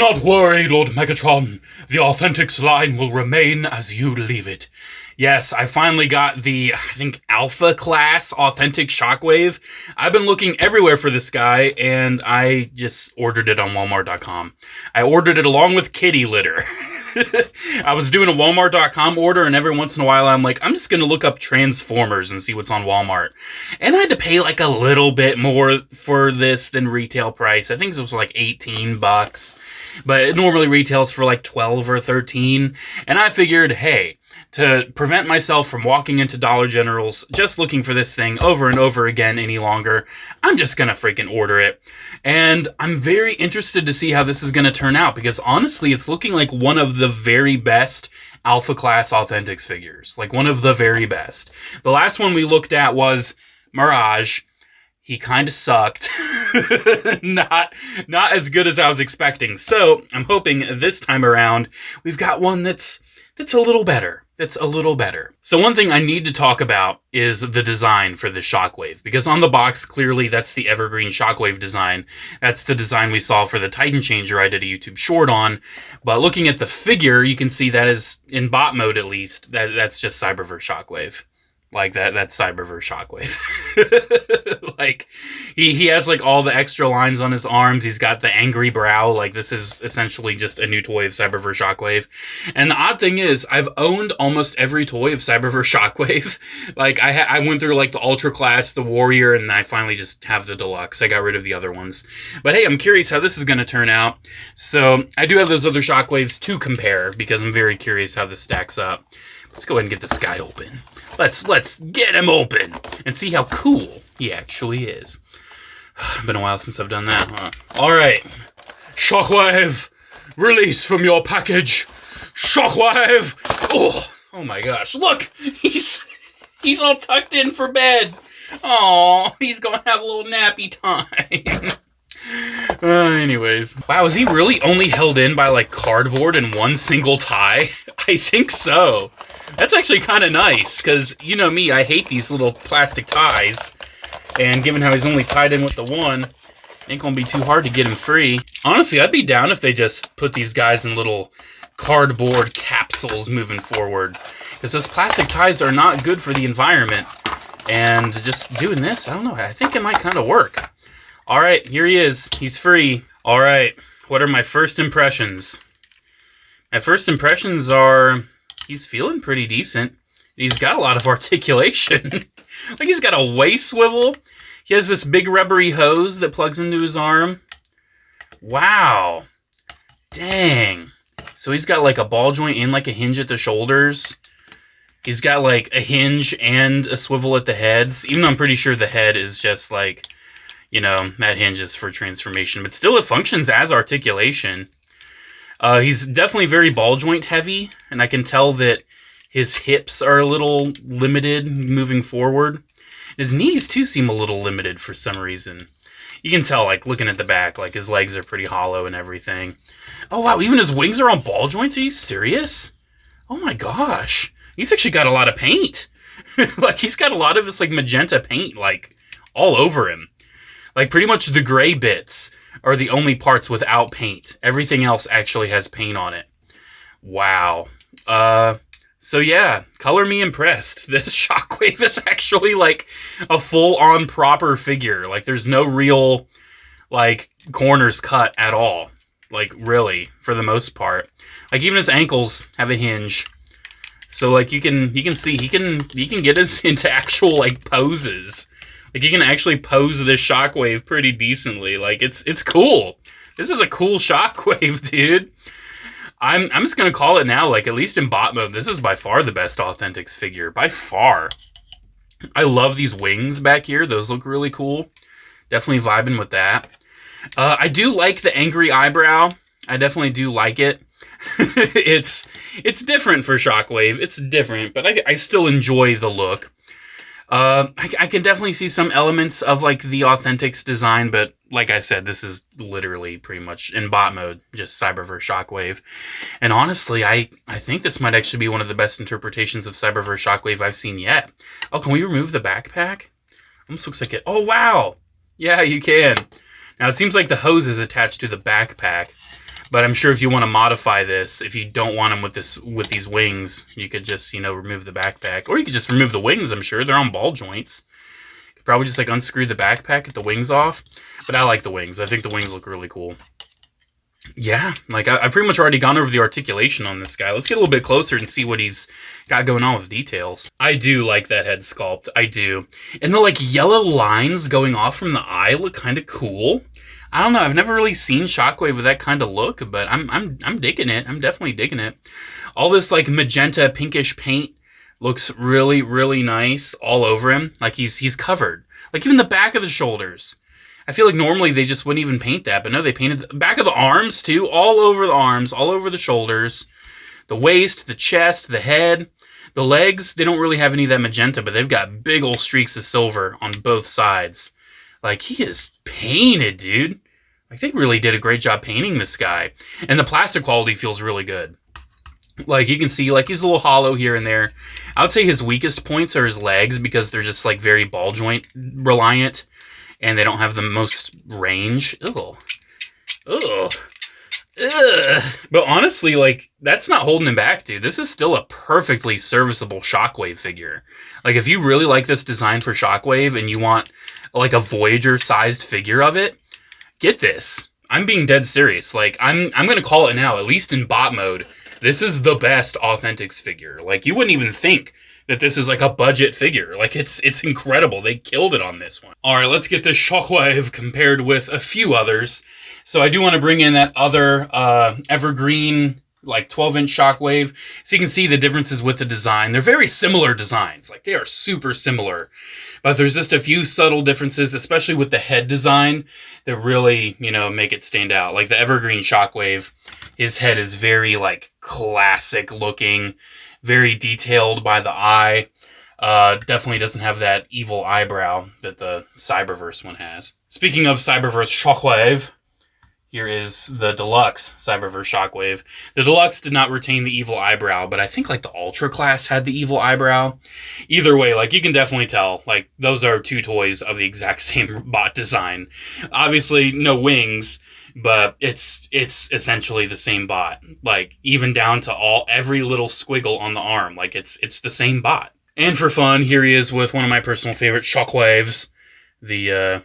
not worry, Lord Megatron. The Authentics line will remain as you leave it. Yes, I finally got the, I think, Alpha class Authentic Shockwave. I've been looking everywhere for this guy, and I just ordered it on Walmart.com. I ordered it along with kitty litter. I was doing a Walmart.com order, and every once in a while I'm like, I'm just going to look up Transformers and see what's on Walmart. And I had to pay like a little bit more for this than retail price. I think it was like $18, but it normally retails for like 12 or 13. And I figured, hey, to prevent myself from walking into Dollar General's just looking for this thing over and over again any longer, I'm just going to freaking order it. And I'm very interested to see how this is going to turn out, because honestly, it's looking like one of the very best Alpha Class Authentics figures. Like one of the very best. The last one we looked at was Mirage. He kind of sucked. Not as good as I was expecting. So I'm hoping this time around we've got one that's a little better. That's a little better. So one thing I need to talk about is the design for the Shockwave, because on the box, clearly that's the Evergreen Shockwave design. That's the design we saw for the Titan Changer I did a YouTube short on. But looking at the figure, you can see that is, in bot mode at least, that's just Cyberverse Shockwave. Like that's Cyberverse Shockwave. Like he has like all the extra lines on his arms. He's got the angry brow. Like this is essentially just a new toy of Cyberverse Shockwave. And the odd thing is, I've owned almost every toy of Cyberverse Shockwave. Like I went through like the Ultra Class, the Warrior, and I finally just have the Deluxe. I got rid of the other ones. But hey, I'm curious how this is going to turn out. So I do have those other Shockwaves to compare, because I'm very curious how this stacks up. Let's go ahead and get this guy open. Let's get him open and see how cool he actually is. Been a while since I've done that, huh? Alright. Shockwave! Release from your package! Shockwave! Oh my gosh, look! He's all tucked in for bed! Aw, he's gonna have a little nappy time. Anyways. Wow, is he really only held in by like cardboard and one single tie? I think so. That's actually kind of nice, because, you know me, I hate these little plastic ties, and given how he's only tied in with the one, it ain't gonna be too hard to get him free. Honestly, I'd be down if they just put these guys in little cardboard capsules moving forward, because those plastic ties are not good for the environment, and just doing this, I don't know, I think it might kind of work. Alright, here he is. He's free. Alright, what are my first impressions? My first impressions are... he's feeling pretty decent. He's got a lot of articulation. Like he's got a waist swivel. He has this big rubbery hose that plugs into his arm. Wow. Dang. So he's got like a ball joint and like a hinge at the shoulders. He's got like a hinge and a swivel at the heads. Even though I'm pretty sure the head is just like, you know, that hinge is for transformation. But still it functions as articulation. He's definitely very ball joint heavy, and I can tell that his hips are a little limited moving forward. His knees, too, seem a little limited for some reason. You can tell, like, looking at the back, like, his legs are pretty hollow and everything. Oh, wow, even his wings are on ball joints? Are you serious? Oh, my gosh. He's actually got a lot of paint. Like, he's got a lot of this, like, magenta paint, like, all over him. Like, pretty much the gray bits are the only parts without paint. Everything else actually has paint on it. Wow. So yeah, color me impressed. This Shockwave is actually like a full-on proper figure. Like there's no real like corners cut at all. Like really, for the most part. Like even his ankles have a hinge. So like you can see he can get into actual like poses. Like, you can actually pose this Shockwave pretty decently. Like, it's cool. This is a cool Shockwave, dude. I'm just going to call it now, like, at least in bot mode, this is by far the best Authentics figure. By far. I love these wings back here. Those look really cool. Definitely vibing with that. I do like the angry eyebrow. I definitely do like it. It's different for Shockwave. It's different, but I still enjoy the look. I can definitely see some elements of, like, the Authentics design, but, like I said, this is literally pretty much, in bot mode, just Cyberverse Shockwave. And honestly, I think this might actually be one of the best interpretations of Cyberverse Shockwave I've seen yet. Oh, can we remove the backpack? Almost looks like it. Oh, wow! Yeah, you can. Now, it seems like the hose is attached to the backpack, But I'm sure if you want to modify this, if you don't want them with these wings, you could just, you know, remove the backpack. Or you could just remove the wings, I'm sure. They're on ball joints. You could probably just, like, unscrew the backpack, get the wings off. But I like the wings. I think the wings look really cool. Yeah, like, I've pretty much already gone over the articulation on this guy. Let's get a little bit closer and see what he's got going on with details. I do like that head sculpt. I do. And the, like, yellow lines going off from the eye look kind of cool. I don't know. I've never really seen Shockwave with that kind of look, but I'm digging it. I'm definitely digging it. All this, like, magenta pinkish paint looks really, really nice all over him. Like, he's covered. Like, even the back of the shoulders. I feel like normally they just wouldn't even paint that, but no, they painted the back of the arms too, all over the arms, all over the shoulders, the waist, the chest, the head, the legs. They don't really have any of that magenta, but they've got big old streaks of silver on both sides. Like, he is painted, dude. Like, they really did a great job painting this guy. And the plastic quality feels really good. Like, you can see, like, he's a little hollow here and there. I would say his weakest points are his legs because they're just, like, very ball joint reliant. And they don't have the most range. Ugh. Ugh. Ugh. But honestly, like, that's not holding him back, dude. This is still a perfectly serviceable Shockwave figure. Like, if you really like this design for Shockwave and you want, like, a Voyager-sized figure of it, get this. I'm being dead serious. Like, I'm going to call it now, at least in bot mode. This is the best Authentics figure. Like, you wouldn't even think that this is like a budget figure. Like, it's incredible. They killed it on this one. All right, let's get this Shockwave compared with a few others. So I do want to bring in that other evergreen, like 12-inch Shockwave. So you can see the differences with the design. They're very similar designs. Like, they are super similar. But there's just a few subtle differences, especially with the head design, that really, you know, make it stand out. Like the evergreen Shockwave, his head is very, like, classic looking, very detailed by the eye. Definitely doesn't have that evil eyebrow that the Cyberverse one has. Speaking of Cyberverse Shockwave, here is the Deluxe Cyberverse Shockwave. The Deluxe did not retain the evil eyebrow, but I think, like, the Ultra class had the evil eyebrow. Either way, like, you can definitely tell, like, those are two toys of the exact same bot design. Obviously, no wings, but it's essentially the same bot. Like, even down to every little squiggle on the arm. Like, it's the same bot. And for fun, here he is with one of my personal favorite Shockwaves, the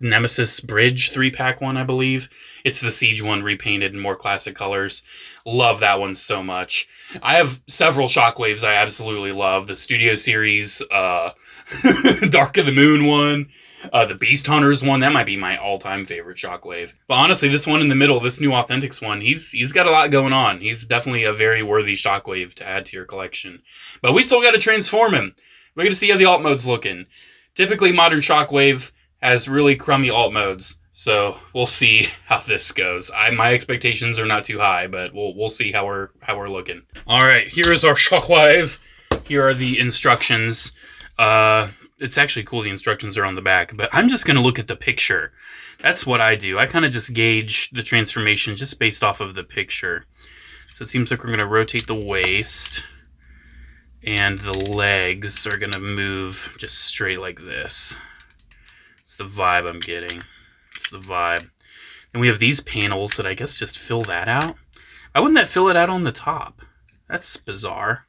Nemesis Bridge 3-pack one, I believe. It's the Siege one repainted in more classic colors. Love that one so much. I have several Shockwaves I absolutely love. The Studio Series, Dark of the Moon one, the Beast Hunters one. That might be my all-time favorite Shockwave. But honestly, this one in the middle, this new Authentics one, he's got a lot going on. He's definitely a very worthy Shockwave to add to your collection. But we still got to transform him. We're going to see how the alt mode's looking. Typically, modern Shockwave has really crummy alt modes, so we'll see how this goes. My expectations are not too high, but we'll see how we're looking. All right, here is our Shockwave. Here are the instructions. It's actually cool the instructions are on the back, but I'm just going to look at the picture. That's what I do. I kind of just gauge the transformation just based off of the picture. So it seems like we're going to rotate the waist, and the legs are going to move just straight like this. It's the vibe I'm getting. It's the vibe. And we have these panels that I guess just fill that out. Why wouldn't that fill it out on the top? That's bizarre.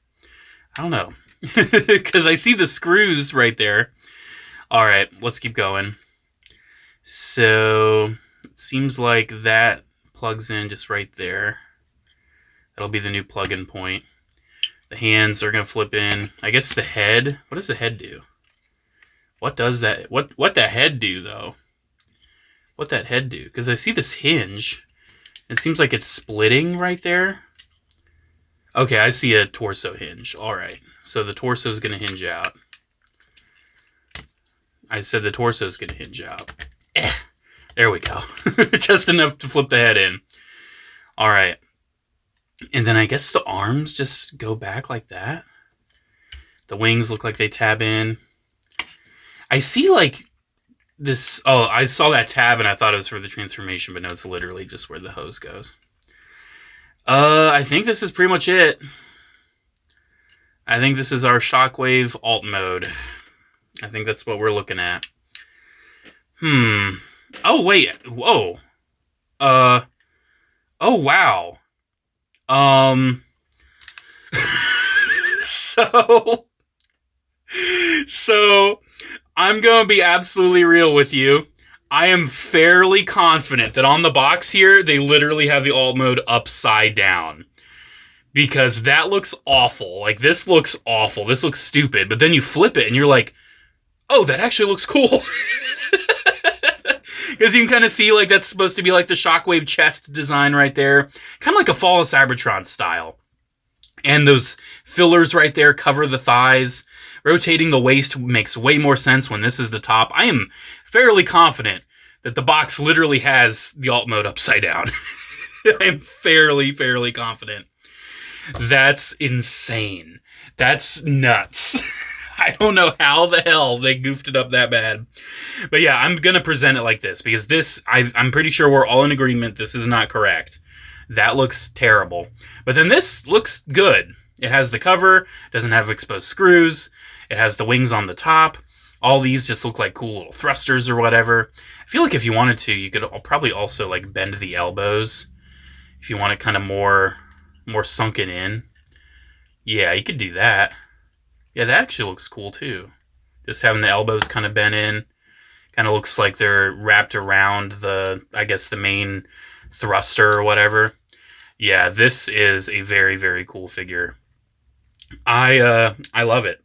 I don't know. Because I see the screws right there. Alright, let's keep going. So, it seems like that plugs in just right there. That'll be the new plug-in point. The hands are going to flip in. I guess the head. What does the head do? What does that... What the head do, though? What that head do? Because I see this hinge. It seems like it's splitting right there. Okay, I see a torso hinge. Alright. So the torso is going to hinge out. I said the torso is going to hinge out. There we go. Just enough to flip the head in. Alright. And then I guess the arms just go back like that. The wings look like they tab in. I see, like, this... Oh, I saw that tab and I thought it was for the transformation, but no, it's literally just where the hose goes. I think this is pretty much it. I think this is our Shockwave alt mode. I think that's what we're looking at. Oh, wait. Whoa. Oh, wow. Um, so, so I'm going to be absolutely real with you. I am fairly confident that on the box here, they literally have the alt mode upside down. Because that looks awful. Like, this looks awful. This looks stupid. But then you flip it and you're like, oh, that actually looks cool. Because you can kind of see, like, that's supposed to be like the Shockwave chest design right there. Kind of like a Fall of Cybertron style. And those fillers right there cover the thighs. Rotating the waist makes way more sense when this is the top. I am fairly confident that the box literally has the alt mode upside down. I am fairly confident. That's insane. That's nuts. I don't know how the hell they goofed it up that bad. But yeah, I'm going to present it like this. Because this, I'm pretty sure we're all in agreement this is not correct. That looks terrible. But then this looks good. It has the cover. Doesn't have exposed screws. It has the wings on the top. All these just look like cool little thrusters or whatever. I feel like if you wanted to, you could probably also like bend the elbows. If you want it kind of more sunken in. Yeah, you could do that. Yeah, that actually looks cool too. Just having the elbows kind of bent in. Kind of looks like they're wrapped around the, I guess, the main thruster or whatever. Yeah, this is a very cool figure. I love it.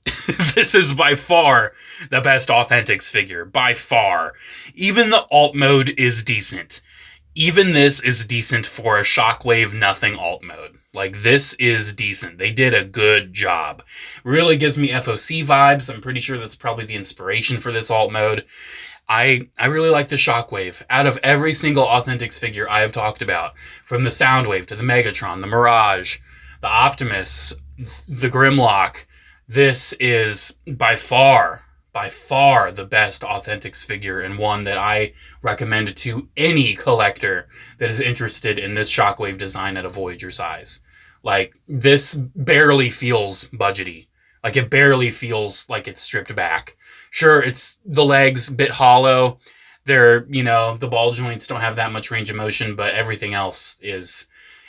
This is by far the best Authentics figure. By far. Even the alt mode is decent. Even this is decent for a Shockwave nothing alt mode. Like, this is decent. They did a good job. Really gives me FOC vibes. I'm pretty sure that's probably the inspiration for this alt mode. I really like the Shockwave. Out of every single Authentics figure I have talked about, from the Soundwave to the Megatron, the Mirage, the Optimus, the Grimlock, this is by far the best Authentics figure, and one that I recommend to any collector that is interested in this Shockwave design at a Voyager size. Like, this barely feels budgety. Like, it barely feels like it's stripped back. Sure, it's the legs, a bit hollow. They're, you know, the ball joints don't have that much range of motion, but everything else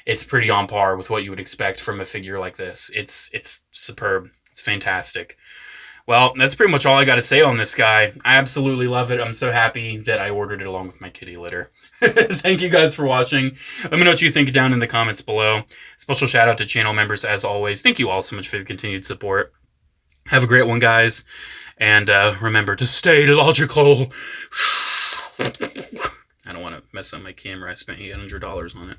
it's pretty on par with what you would expect from a figure like this. It's superb. It's fantastic. Well, that's pretty much all I got to say on this guy. I absolutely love it. I'm so happy that I ordered it along with my kitty litter. Thank you guys for watching. Let me know what you think down in the comments below. Special shout out to channel members as always. Thank you all so much for the continued support. Have a great one, guys. And remember to stay logical. I don't want to mess up my camera. I spent $800 on it.